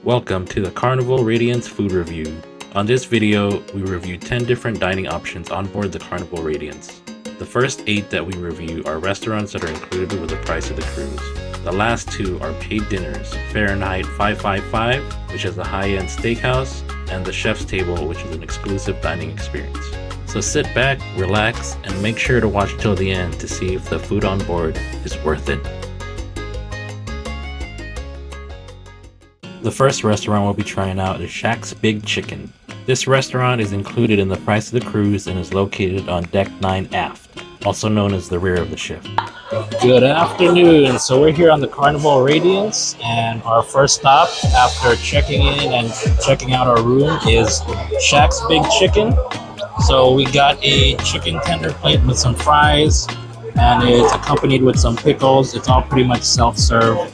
Welcome to the Carnival Radiance food review. On this video, we review 10 different dining options on board the Carnival Radiance. The first 8 that we review are restaurants that are included with the price of the cruise. The last 2 are paid dinners, Fahrenheit 555, which is a high-end steakhouse, and the Chef's Table, which is an exclusive dining experience. So sit back, relax, and make sure to watch till the end to see if the food on board is worth it. The first restaurant we'll be trying out is Shaq's Big Chicken. This restaurant is included in the price of the cruise and is located on Deck 9 aft, also known as the rear of the ship. Good afternoon. So we're here on the Carnival Radiance, and our first stop after checking in and checking out our room is Shaq's Big Chicken. So we got a chicken tender plate with some fries, and it's accompanied with some pickles. It's all pretty much self-serve.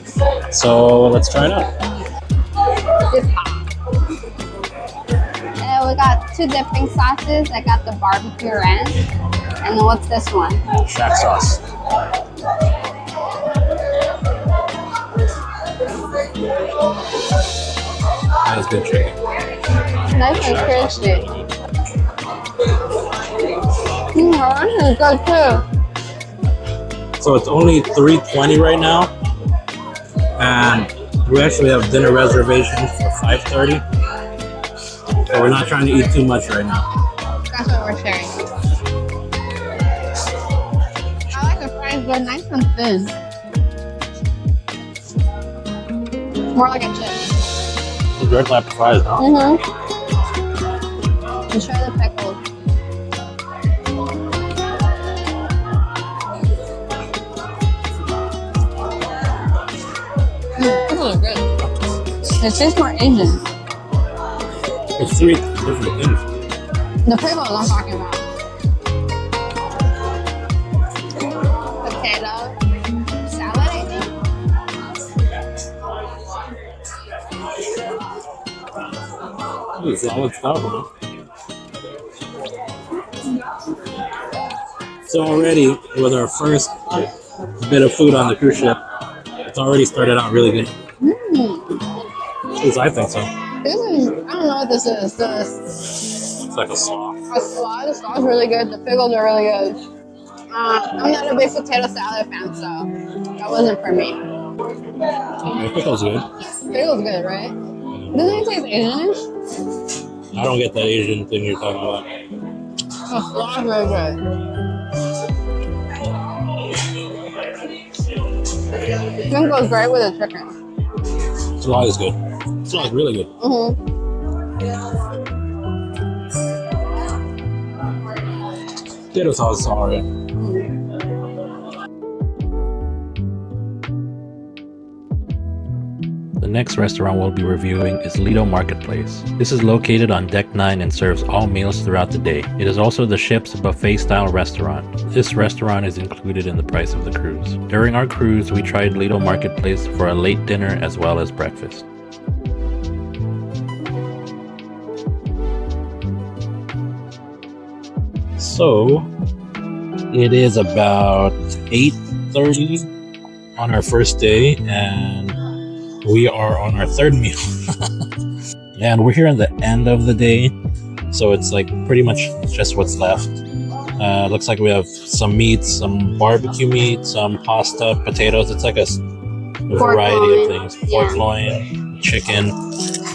So let's try it out. It's hot. And we got 2 dipping sauces. I got the barbecue ranch. And then what's this one? Shaq sauce. That is good chicken. Nice and crispy. This is good too. So it's only $3.20 right now, and we actually have dinner reservations for $5.30. So we're not trying to eat too much right now. That's what we're sharing. I like the fries, they're nice and thin. More like a chip. It's red type of fries, huh? And try the pickles. Pickles are good. It tastes more Asian. It's 3 different things. The pickles I'm talking about. Potato salad, I think. It's solid stuff, huh? So already, with our first bit of food on the cruise ship, it's already started out really good. At least I think so. This is, I don't know what this is. It's like a sauce. A sauce. The sauce is really good. The pickles are really good. I'm not a big potato salad fan, so that wasn't for me. The pickle's good. Pickles good, right? Doesn't it taste Asian-ish? I don't get that Asian thing you're talking about. The sauce is really good. It goes great with the chicken. Slaw is good. Slaw is really good. Potato sauce is alright. The next restaurant we'll be reviewing is Lido Marketplace. This is located on Deck 9 and serves all meals throughout the day. It is also the ship's buffet-style restaurant. This restaurant is included in the price of the cruise. During our cruise, we tried Lido Marketplace for a late dinner as well as breakfast. So, it is about 8:30 on our first day, and we are on our 3rd meal. And we're here at the end of the day, so it's like pretty much just what's left. Looks like we have some meat, some barbecue meat, some pasta, potatoes. It's like a variety of things. Pork loin, chicken,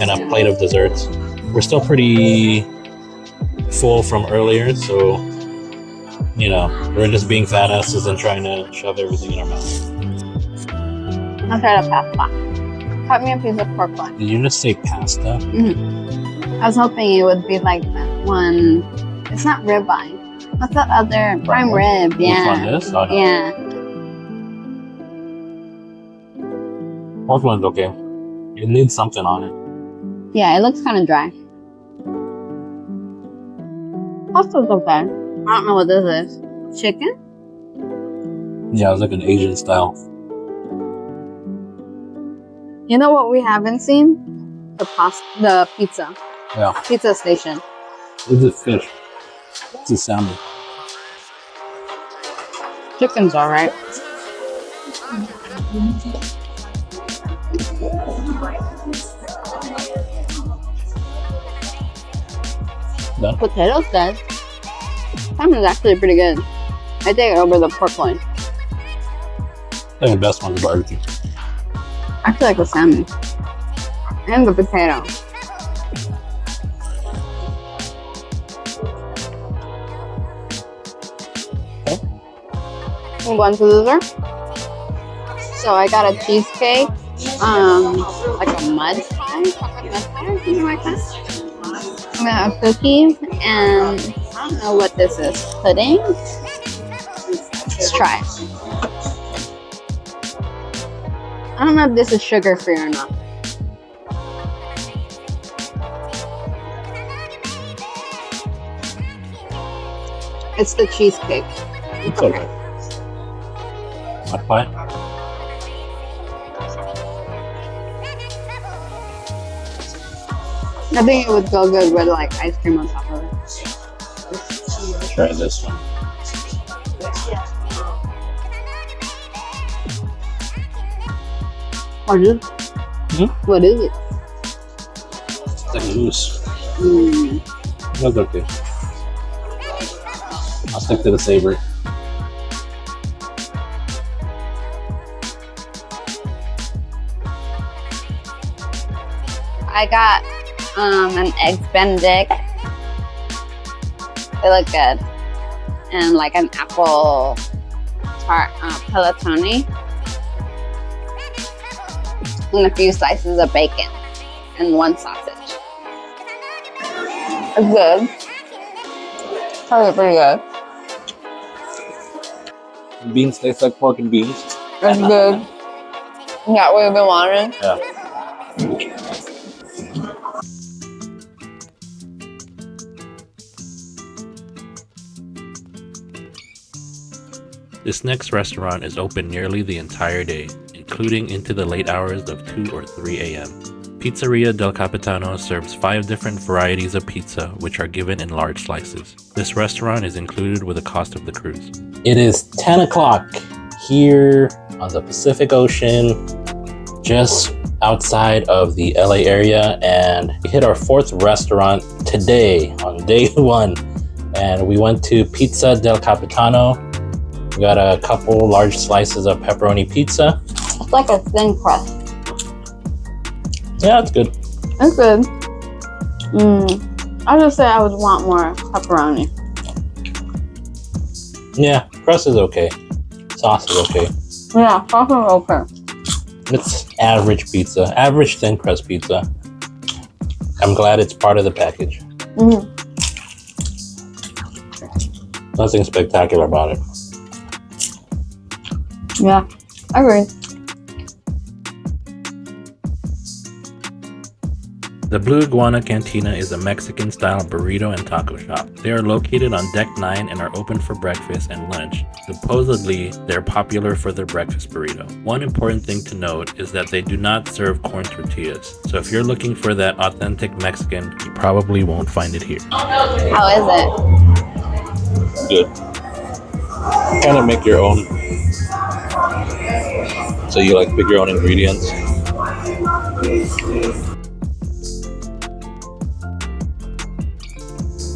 and a plate of desserts. We're still pretty full from earlier, so you know, we're just being fat asses and trying to shove everything in our mouth. I'll try the pasta. Cut me a piece of pork loin. Did you just say pasta? I was hoping it would be like that one. It's not ribeye. What's that other? Prime rib. Yeah. Which one is? Oh, no. Yeah. Pork loin's okay. It needs something on it. Yeah, it looks kind of dry. Pasta's okay. I don't know what this is. Chicken? Yeah, it's like an Asian style. You know what we haven't seen? The pizza. Yeah. Pizza station. This is fish. This is salmon. Chicken's alright. Done. Potatoes good. Salmon is actually pretty good. I take it over the pork loin. I think the best one's barbecue. I actually like the salmon. And the potato. Okay. Move on to dessert. So I got a cheesecake, like a mud pie, chocolate mud pie, or something like that. I got cookies, and I don't know what this is. Pudding? Let's try it. I don't know if this is sugar-free or not. It's the cheesecake. It's okay. Mud pie. I think it would go good with like ice cream on top of it. Try this one. What is it? What is it? It's like loose. That's okay. I'll stick to the savory. I got an eggs benedict. They look good. And like an apple tart panettone. And a few slices of bacon. And one sausage. It's good. Probably pretty good. Beans taste like pork and beans. It's good. Got what you've been wanting? Yeah. This next restaurant is open nearly the entire day, including into the late hours of 2 or 3 a.m. Pizzeria del Capitano serves 5 different varieties of pizza, which are given in large slices. This restaurant is included with the cost of the cruise. It is 10 o'clock here on the Pacific Ocean, just outside of the LA area, and we hit our 4th restaurant today on day 1, and we went to Pizza del Capitano. We got a couple large slices of pepperoni pizza. It's like a thin crust. Yeah, it's good. It's good. I just say I would want more pepperoni. Yeah, crust is okay. Sauce is okay. Yeah, sauce is okay. It's average pizza. Average thin crust pizza. I'm glad it's part of the package. Nothing spectacular about it. Yeah, I agree. The Blue Iguana Cantina is a Mexican-style burrito and taco shop. They are located on Deck 9 and are open for breakfast and lunch. Supposedly, they're popular for their breakfast burrito. One important thing to note is that they do not serve corn tortillas. So if you're looking for that authentic Mexican, you probably won't find it here. How is it? Good. Kind of make your own. So you like pick your own ingredients.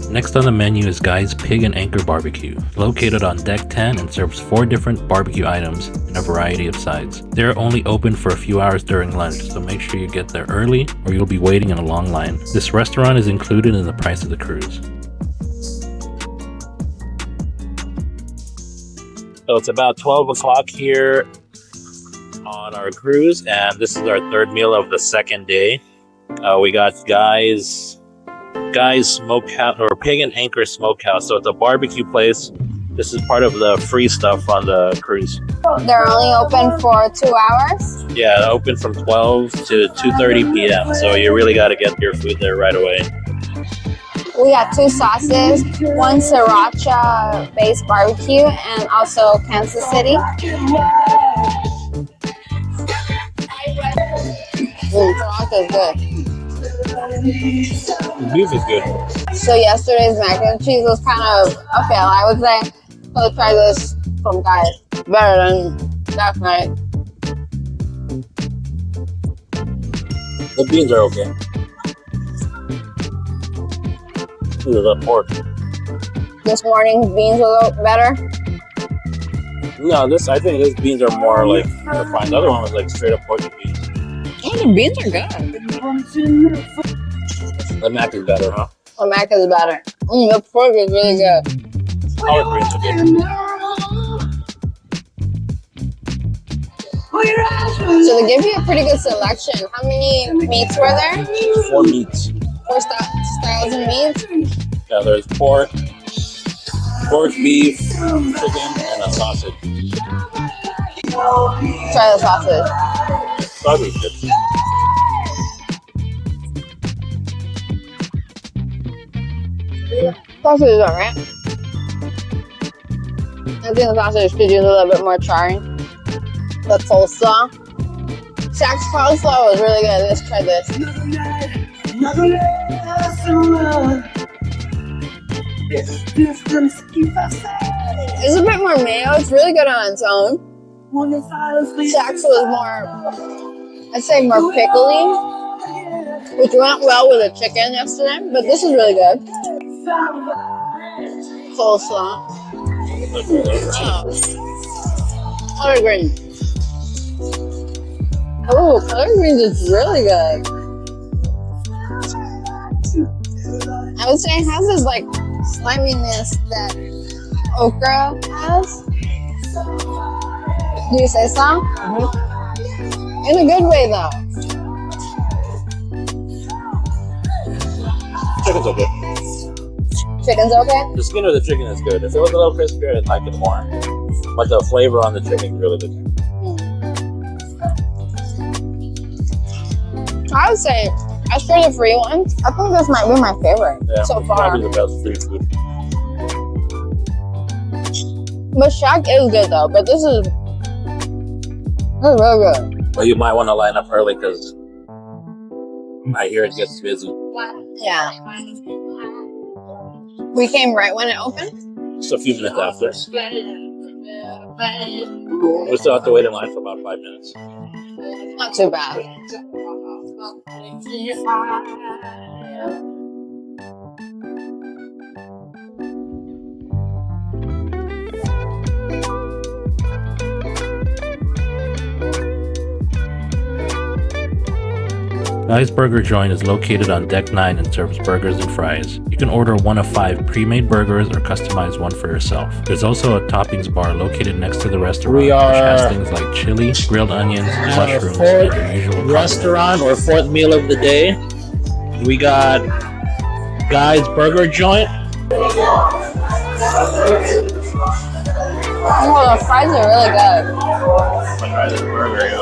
Next on the menu is Guy's Pig and Anchor Barbecue, located on Deck 10 and serves 4 different barbecue items in a variety of sides. They're only open for a few hours during lunch, so make sure you get there early or you'll be waiting in a long line. This restaurant is included in the price of the cruise. So it's about 12 o'clock here on our cruise, and this is our 3rd meal of the 2nd day. We got Guy's Smokehouse, or Pig and Anchor Smokehouse. So it's a barbecue place. This is part of the free stuff on the cruise. They're only open for 2 hours? Yeah, open from 12 to 2:30 p.m. So you really got to get your food there right away. We got 2 sauces, one sriracha based barbecue, and also Kansas City. Sriracha is good. The beef is good. So yesterday's mac and cheese was kind of a fail, I would say. So let's try this from Guys. Better than last night. The beans are okay. Ooh, the pork. This morning's beans were a little better. No, I think these beans are more like refined. The other one was like straight up pork beans. Oh, the beans are good. The mac is better, huh? The mac is better. The pork is really good. Collard greens are good. So they give you a pretty good selection. How many meats were there? 4 meats. 4 styles of meats? Yeah, there's pork, beef, chicken, and a sausage. Try the sausage. Sausage is good. Sausage is alright. I think the sausage could use a little bit more charring. The coleslaw. Shaq's coleslaw was really good. Let's try this. It's a bit more mayo. It's really good on its own. Shaq's was more, I'd say more pickly, which went well with the chicken yesterday, but this is really good. Coleslaw. Collard greens. Oh, collard greens is really good. I would say it has this like sliminess that okra has. Do you say so? Mm-hmm. In a good way though. Chicken's okay. Chicken's okay? The skin of the chicken is good. If it was a little crispier, I'd like it more. But the flavor on the chicken is really good. I would say, as for the free ones, I think this might be my favorite so far. Probably the best free food. But Shaq is good though, but this is really good. But you might want to line up early because I hear it gets busy. Yeah. We came right when it opened? Just a few minutes after. We still have to wait in line for about 5 minutes. Not too bad. Guy's Burger Joint is located on Deck 9 and serves burgers and fries. You can order one of 5 pre-made burgers or customize one for yourself. There's also a toppings bar located next to the restaurant, which has things like chili, grilled onions, mushrooms, and your usual restaurant or 4th meal of the day. We got Guy's Burger Joint. Oh, the fries are really good. Try this burger, yo.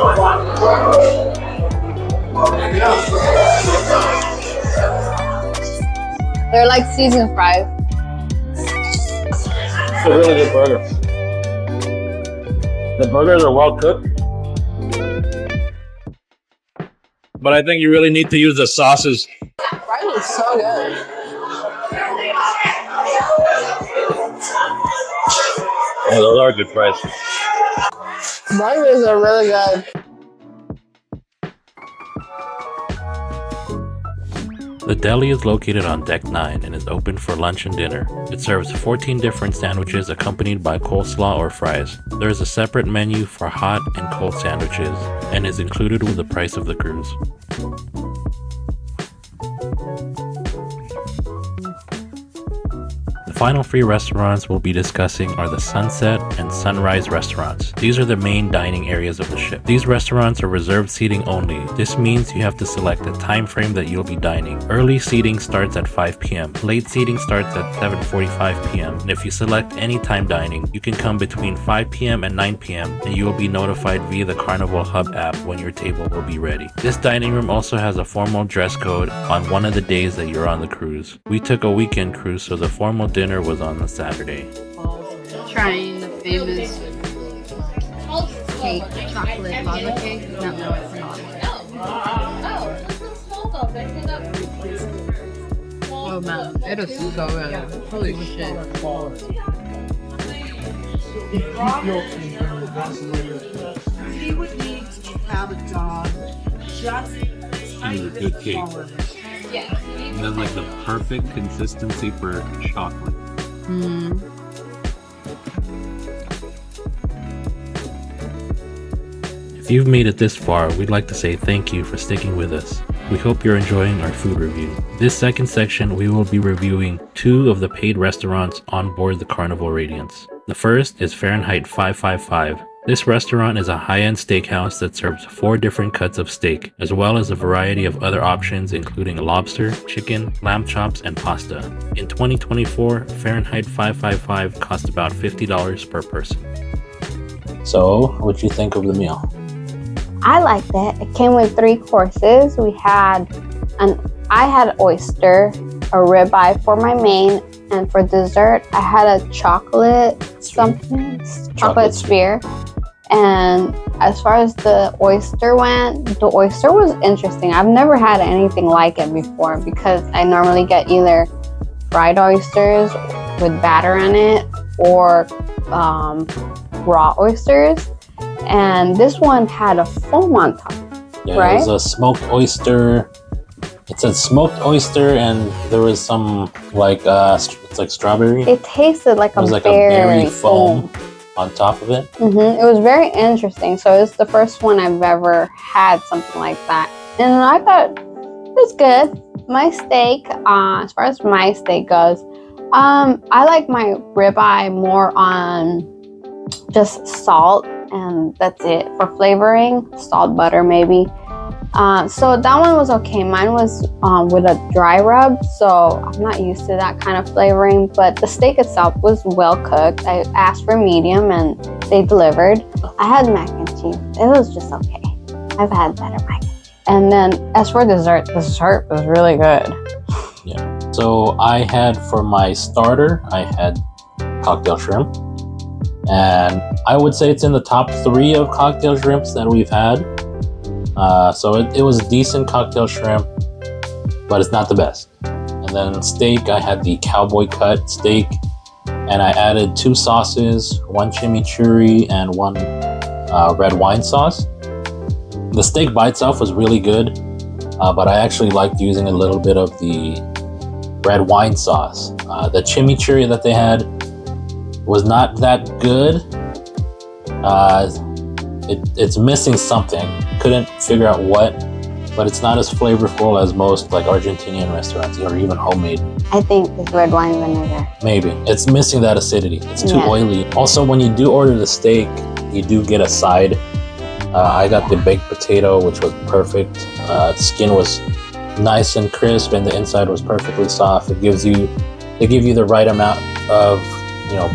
They're like seasoned fries. It's a really good burger. The burgers are well cooked. But I think you really need to use the sauces. Fries are so good. Yeah, those are good fries. Burgers are really good. The deli is located on Deck 9 and is open for lunch and dinner. It serves 14 different sandwiches accompanied by coleslaw or fries. There is a separate menu for hot and cold sandwiches and is included with the price of the cruise. The final 3 restaurants we'll be discussing are the Sunset and Sunrise restaurants. These are the main dining areas of the ship. These restaurants are reserved seating only. This means you have to select a time frame that you'll be dining. Early seating starts at 5 p.m. Late seating starts at 7:45 p.m. And if you select anytime dining, you can come between 5 p.m. and 9 p.m. and you will be notified via the Carnival Hub app when your table will be ready. This dining room also has a formal dress code on one of the days that you're on the cruise. We took a weekend cruise, so the formal dinner was on the Saturday. Trying the famous cake, chocolate lava cake. No. Oh man, it is so good. Holy shit. He would need to have a dog just Good cake. It has like the perfect consistency for chocolate. If you've made it this far, we'd like to say thank you for sticking with us. We hope you're enjoying our food review. This second section, we will be reviewing 2 of the paid restaurants on board the Carnival Radiance. The first is Fahrenheit 555. This restaurant is a high-end steakhouse that serves 4 different cuts of steak, as well as a variety of other options including lobster, chicken, lamb chops, and pasta. In 2024, Fahrenheit 555 cost about $50 per person. So, what'd you think of the meal? I liked it. It came with 3 courses. I had oyster, a ribeye for my main, and for dessert, I had a chocolate sphere. And as far as the oyster went, the oyster was interesting. I've never had anything like it before because I normally get either fried oysters with batter in it or raw oysters. And this one had a foam on top, right? It was a smoked oyster. It said smoked oyster, and there was some it's like strawberry. It tasted like a berry foam on top of it. It was very interesting. So it's the first one I've ever had something like that, and I thought it was good. My steak, as far as my steak goes, I like my ribeye more on just salt, and that's it for flavoring. Salt, butter, maybe. So that one was okay. Mine was with a dry rub, so I'm not used to that kind of flavoring, but the steak itself was well cooked. I asked for medium and they delivered. I had mac and cheese. It was just okay. I've had better mac and cheese. And then as for dessert was really good. Yeah. So I had, for my starter, I had cocktail shrimp. And I would say it's in the top 3 of cocktail shrimps that we've had. So it was decent cocktail shrimp, but it's not the best. And then steak, I had the cowboy cut steak, and I added 2 sauces, 1 chimichurri and 1 red wine sauce. The steak by itself was really good, but I actually liked using a little bit of the red wine sauce. The chimichurri that they had was not that good. It's missing something. Couldn't figure out what, but it's not as flavorful as most like Argentinian restaurants or even homemade. I think it's red wine vinegar. Maybe. It's missing that acidity. It's too oily. Also, when you do order the steak, you do get a side. I got the baked potato, which was perfect. The skin was nice and crisp, and the inside was perfectly soft. They give you the right amount of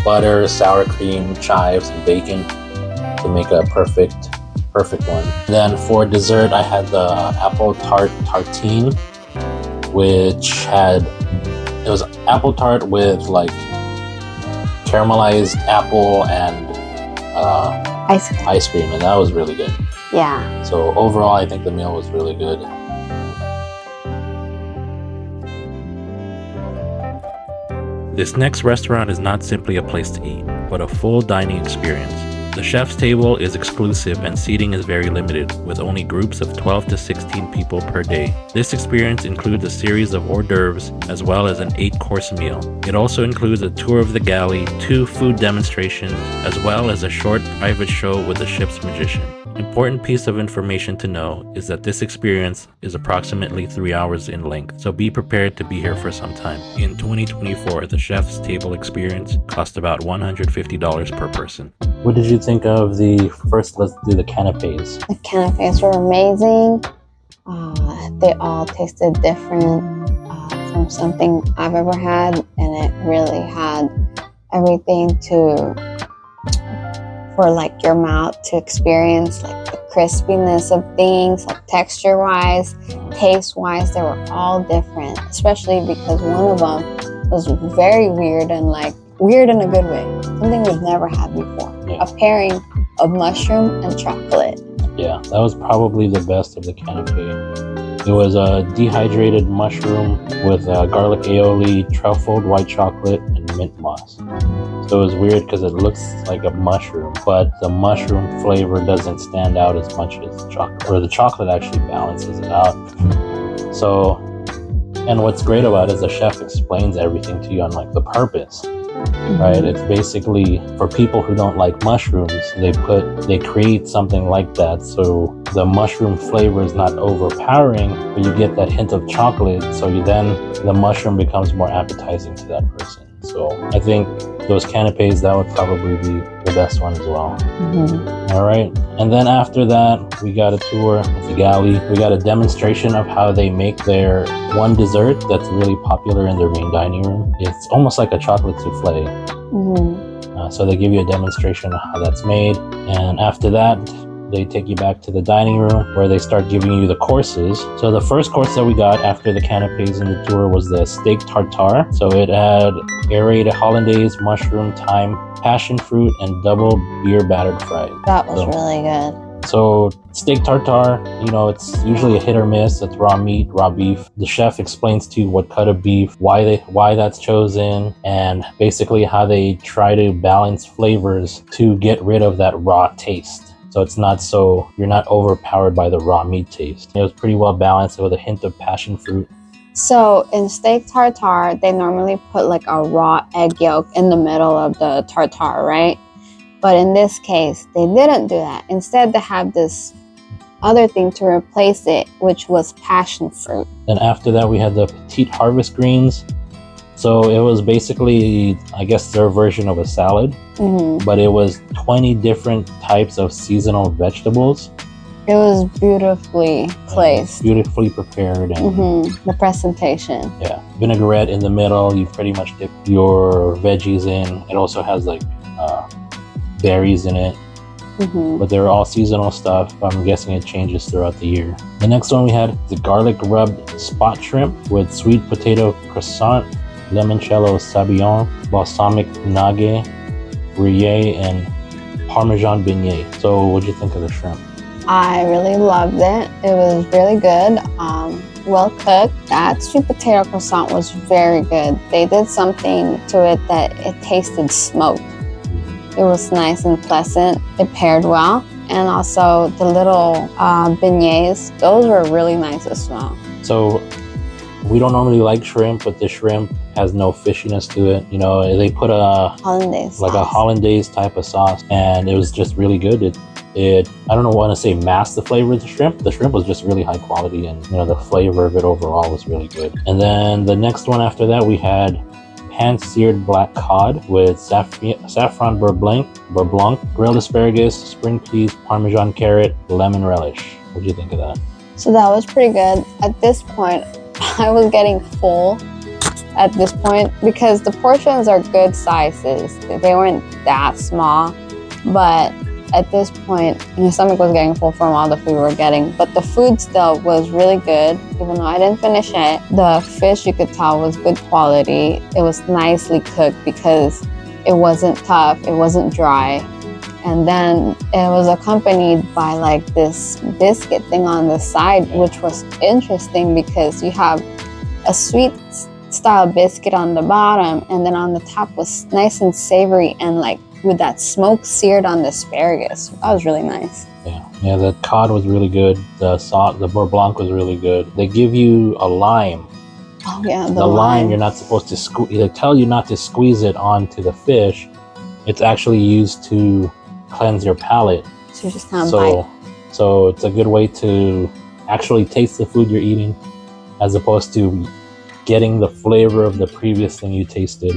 butter, sour cream, chives, and bacon to make a perfect one. Then for dessert, I had the apple tart tartine, which it was apple tart with like caramelized apple and ice cream, and that was really good. Yeah. So overall, I think the meal was really good. This next restaurant is not simply a place to eat, but a full dining experience. The chef's table is exclusive and seating is very limited, with only groups of 12 to 16 people per day. This experience includes a series of hors d'oeuvres as well as an 8-course meal. It also includes a tour of the galley, 2 food demonstrations, as well as a short private show with the ship's magician. Important piece of information to know is that this experience is approximately 3 hours in length, so be prepared to be here for some time. In 2024, the chef's table experience cost about $150 per person. What did you think of let's do the canapes? The canapes were amazing. They all tasted different from something I've ever had, and it really had everything for like your mouth to experience, like the crispiness of things, like texture wise, taste wise. They were all different, especially because one of them was very weird, and like weird in a good way, something we've never had before. A pairing of mushroom and chocolate. Yeah, that was probably the best of the canapé. It was a dehydrated mushroom with garlic aioli, truffled white chocolate, and mint moss. So it was weird because it looks like a mushroom, but the mushroom flavor doesn't stand out as much as the chocolate, or the chocolate actually balances it out. So And what's great about it is the chef explains everything to you on like the purpose, right? It's basically for people who don't like mushrooms, they create something like that so the mushroom flavor is not overpowering, but you get that hint of chocolate, so the mushroom becomes more appetizing to that person. So I think those canapes, that would probably be the best one as well. All right. And then after that, we got a tour of the galley. We got a demonstration of how they make their one dessert that's really popular in their main dining room. It's almost like a chocolate souffle. So they give you a demonstration of how that's made. And after that, they take you back to the dining room where they start giving you the courses. So the first course that we got after the canapes and the tour was the steak tartare. So it had aerated hollandaise, mushroom, thyme, passion fruit, and double beer battered fries. That was really good. So steak tartare, you know, it's usually a hit or miss. It's raw meat, raw beef. The chef explains to you what cut of beef, why that's chosen, and basically how they try to balance flavors to get rid of that raw taste. So it's not so, you're not overpowered by the raw meat taste. It was pretty well balanced with a hint of passion fruit. So in steak tartare, they normally put like a raw egg yolk in the middle of the tartare, right? But in this case, they didn't do that. Instead, they have this other thing to replace it, which was passion fruit. Then after that, we had the petite harvest greens. So it was basically, I guess, their version of a salad, but it was 20 different types of seasonal vegetables. It was beautifully placed. Beautifully prepared. And the presentation. Yeah. Vinaigrette in the middle. You pretty much dip your veggies in. It also has like berries in it. But they're all seasonal stuff. I'm guessing it changes throughout the year. The next one we had the garlic rubbed spot shrimp with sweet potato croissant, limoncello sabayon, balsamic nage, brie, and parmesan beignet. So what'd you think of the shrimp? I really loved it. It was really good. Well cooked. That sweet potato croissant was very good. They did something to it that it tasted smoked. It was nice and pleasant. It paired well. And also the little beignets, those were really nice as well. So we don't normally like shrimp, but the shrimp has no fishiness to it. You know, they put a hollandaise like sauce. A hollandaise type of sauce, and it was just really good. It I don't want to say masked the flavor of the shrimp. The shrimp was just really high quality, and you know, the flavor of it overall was really good. And then the next one after that, we had pan-seared black cod with saffron beurre blanc, grilled asparagus, spring peas, parmesan carrot, lemon relish. What do you think of that? So that was pretty good. At this point, I was getting full at this point because the portions are good sizes. They weren't that small, but at this point, my stomach was getting full from all the food we were getting. But the food still was really good, even though I didn't finish it. The fish, you could tell, was good quality. It was nicely cooked because it wasn't tough, it wasn't dry. And then it was accompanied by like this biscuit thing on the side, which was interesting because you have a sweet style biscuit on the bottom, and then on the top was nice and savory and like with that smoke seared on the asparagus. That was really nice. Yeah, the cod was really good. The beurre blanc was really good. They give you a lime. Oh yeah, the lime you're not supposed to squeeze. They tell you not to squeeze it onto the fish. It's actually used to cleanse your palate. So you just kind of bite. So it's a good way to actually taste the food you're eating, as opposed to getting the flavor of the previous thing you tasted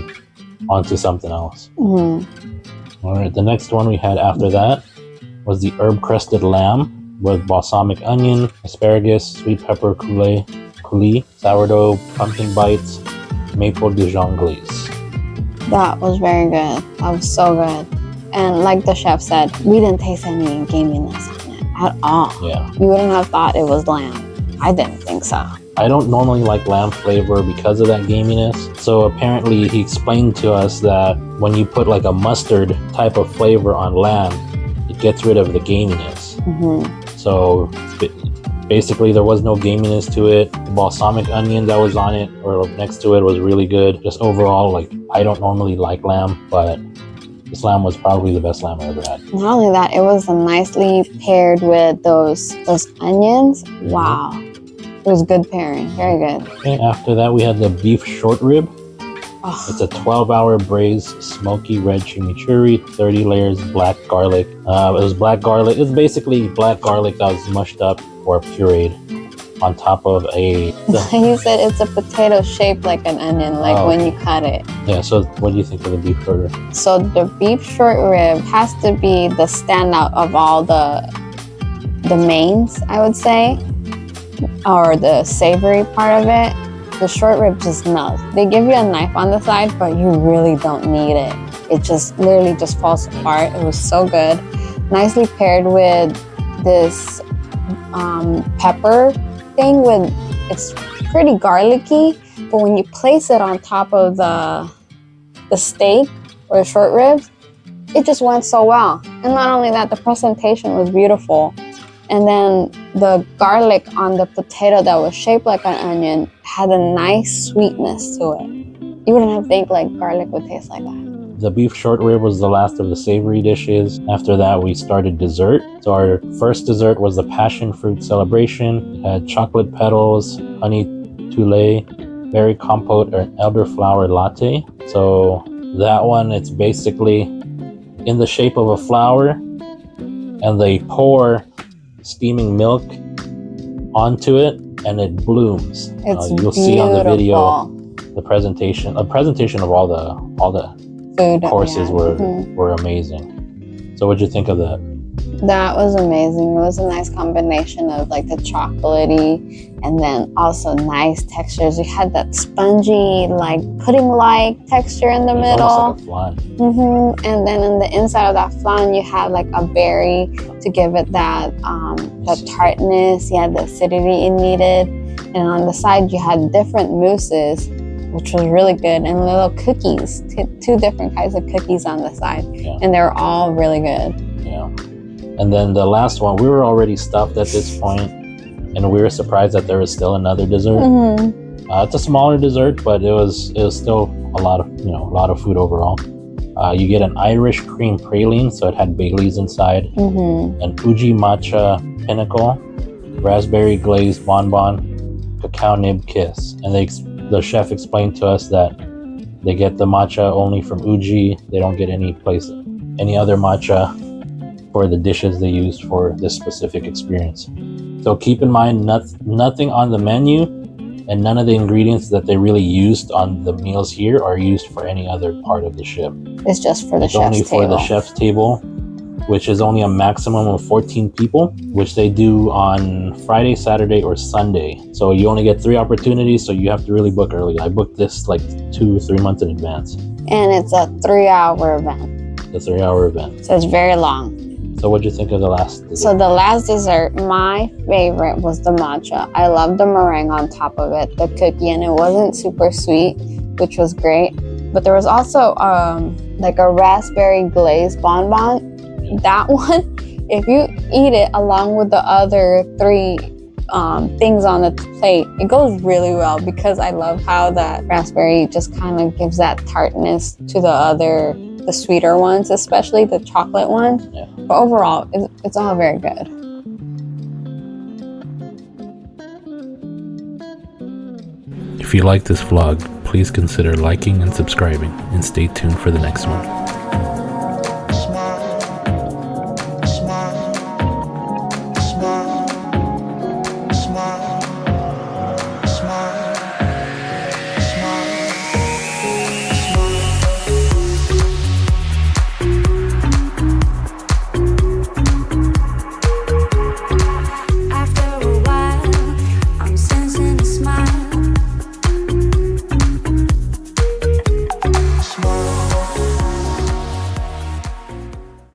onto something else. All right, the next one we had after that was the herb-crusted lamb with balsamic onion, asparagus, sweet pepper coulis, sourdough, pumpkin bites, maple Dijon glaze. That was very good. That was so good. And like the chef said, we didn't taste any gaminess on it at all. Yeah. You wouldn't have thought it was lamb. I didn't think so. I don't normally like lamb flavor because of that gaminess. So apparently he explained to us that when you put like a mustard type of flavor on lamb, it gets rid of the gaminess. So basically there was no gaminess to it. The balsamic onion that was on it or next to it was really good. Just overall, like, I don't normally like lamb, but this lamb was probably the best lamb I ever had. Not only that, it was nicely paired with those onions. Wow. was good pairing. Very good. Okay, after that, we had the beef short rib. Oh, It's a 12-hour braised smoky red chimichurri, 30 layers black garlic. It was black garlic. It's basically black garlic that was mushed up or pureed on top of a... you said it's a potato shaped like an onion, like when you cut it. Yeah, so what do you think of the beef short rib? So the beef short rib has to be the standout of all the mains, I would say, or the savory part of it. The short rib just melts. They give you a knife on the side, but you really don't need it. It just literally just falls apart. It was so good. Nicely paired with this pepper thing. It's pretty garlicky, but when you place it on top of the steak or the short ribs, it just went so well. And not only that, the presentation was beautiful. And then the garlic on the potato that was shaped like an onion had a nice sweetness to it. You wouldn't have think like garlic would taste like that. The beef short rib was the last of the savory dishes. After that, we started dessert. So our first dessert was the passion fruit celebration. It had chocolate petals, honey toulet, berry compote, or elderflower latte. So that one, it's basically in the shape of a flower, and they pour steaming milk onto it, and it blooms. It's you'll see on the video the presentation of all the food courses were amazing. So what'd you think of that? That was amazing. It was a nice combination of like the chocolatey and then also nice textures. You had that spongy, like pudding-like texture in the middle. Almost like a flan. And then in the inside of that flan, you had like a berry to give it that tartness. You had the acidity it needed. And on the side, you had different mousses, which was really good, and little cookies, two different kinds of cookies on the side. Yeah. And they were all really good. Yeah. And then the last one, we were already stuffed at this point, and we were surprised that there was still another dessert. It's a smaller dessert, but it was still a lot of food overall. You get an Irish cream praline, so it had Baileys inside, an Uji matcha pinnacle, raspberry glazed bonbon, cacao nib kiss. And the chef explained to us that they get the matcha only from Uji. They don't get any other matcha for the dishes they used for this specific experience. So keep in mind, nothing on the menu and none of the ingredients that they really used on the meals here are used for any other part of the ship. It's just for the chef's table. It's only for the chef's table, which is only a maximum of 14 people, which they do on Friday, Saturday, or Sunday. So you only get 3 opportunities, so you have to really book early. I booked this like 2-3 months in advance. And it's a 3-hour event. It's a 3-hour event. So it's very long. So what'd you think of the last dessert? So the last dessert, my favorite was the matcha. I loved the meringue on top of it, the cookie, and it wasn't super sweet, which was great. But there was also like a raspberry glazed bonbon. That one, if you eat it along with the other 3 things on the plate, it goes really well because I love how that raspberry just kind of gives that tartness to the sweeter ones, especially the chocolate ones. Yeah. But overall, it's all very good. If you like this vlog, please consider liking and subscribing, and stay tuned for the next one.